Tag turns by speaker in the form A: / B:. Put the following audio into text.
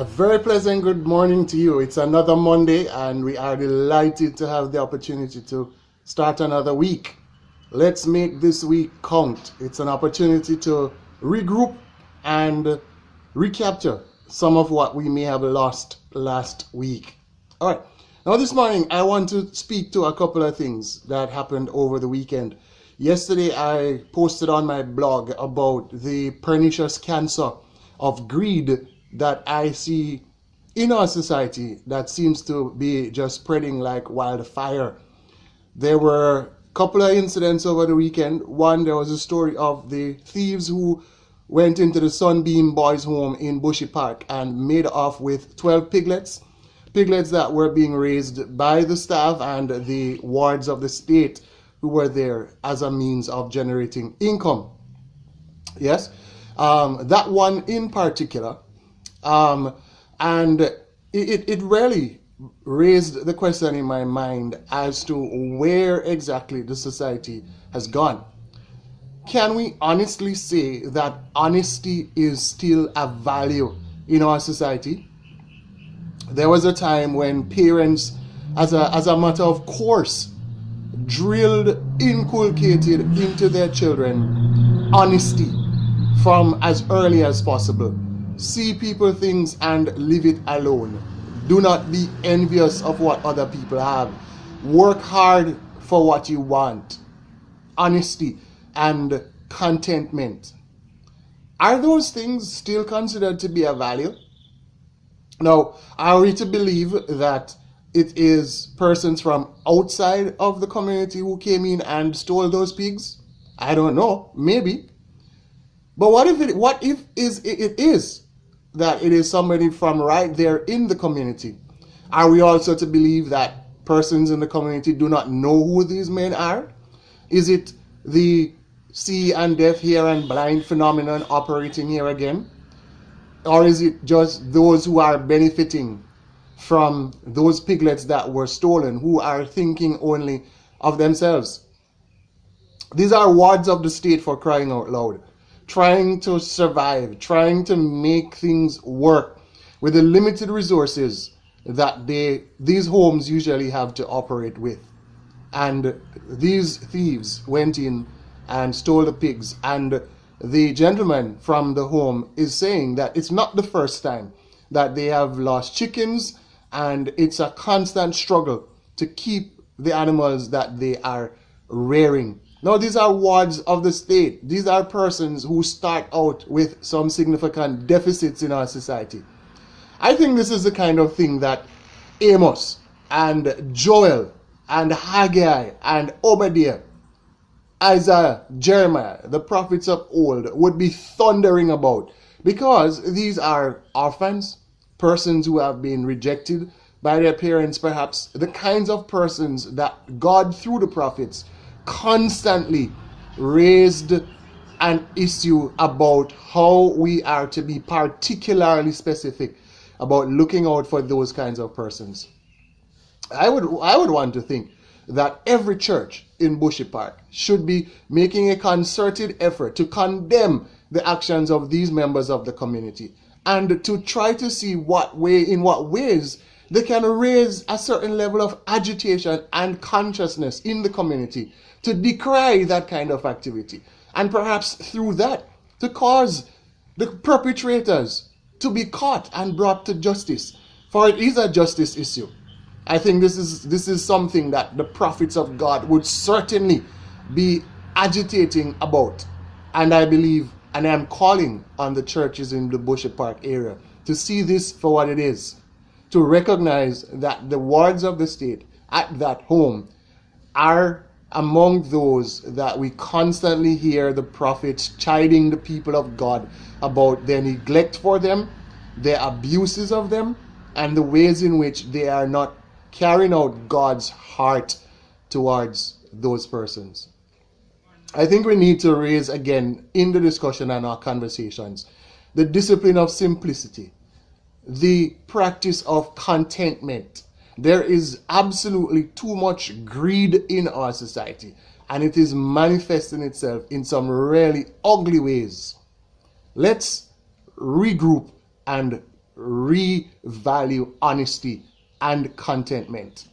A: A very pleasant good morning to you. It's another Monday, and we are delighted to have the opportunity to start another week. Let's make this week count. It's an opportunity to regroup and recapture some of what we may have lost last week. All right. Now, this morning, I want to speak to a couple of things that happened over the weekend. Yesterday, I posted on my blog about the pernicious cancer of greed that I see in our society that seems to be just spreading like wildfire. There were a couple of incidents over the weekend. One, there was a story of the thieves who went into the Sunbeam Boys' home in Bushy Park and made off with 12 piglets that were being raised by the staff and the wards of the state who were there as a means of generating income. Yes, that one in particular. And it really raised the question in my mind as to where exactly the society has gone. Can we honestly say that honesty is still a value in our society? There was a time when parents, as a matter of course, inculcated into their children honesty from as early as possible. See people things and leave it alone. Do not be envious of what other people have. Work hard for what you want. Honesty and contentment. Are those things still considered to be a value? Now, are we to believe that it is persons from outside of the community who came in and stole those pigs? I don't know. Maybe. But what if it is that it is somebody from right there in the community? Are we also to believe that persons in the community do not know who these men are? Is it the see and deaf, hear and blind phenomenon operating here again? Or is it just those who are benefiting from those piglets that were stolen, who are thinking only of themselves? These are wards of the state, for crying out loud, trying to survive, trying to make things work with the limited resources that these homes usually have to operate with. And these thieves went in and stole the pigs. And the gentleman from the home is saying that it's not the first time that they have lost chickens, and it's a constant struggle to keep the animals that they are rearing. Now, these are wards of the state. These are persons who start out with some significant deficits in our society. I think this is the kind of thing that Amos and Joel and Haggai and Obadiah, Isaiah, Jeremiah, the prophets of old, would be thundering about, because these are orphans, persons who have been rejected by their parents, perhaps the kinds of persons that God, through the prophets, constantly raised an issue about how we are to be particularly specific about looking out for those kinds of persons. I would want to think that every church in Bushy Park should be making a concerted effort to condemn the actions of these members of the community, and to try to see in what ways they can raise a certain level of agitation and consciousness in the community to decry that kind of activity, and perhaps through that to cause the perpetrators to be caught and brought to justice, for it is a justice issue. I think this is something that the prophets of God would certainly be agitating about, and I believe, and I'm calling on the churches in the Bushy Park area to see this for what it is, to recognize that the wards of the state at that home are among those that we constantly hear the prophets chiding the people of God about their neglect for them, their abuses of them, and the ways in which they are not carrying out God's heart towards those persons. I think we need to raise again in the discussion and our conversations the discipline of simplicity, the practice of contentment. There is absolutely too much greed in our society, and it is manifesting itself in some really ugly ways. Let's regroup and revalue honesty and contentment.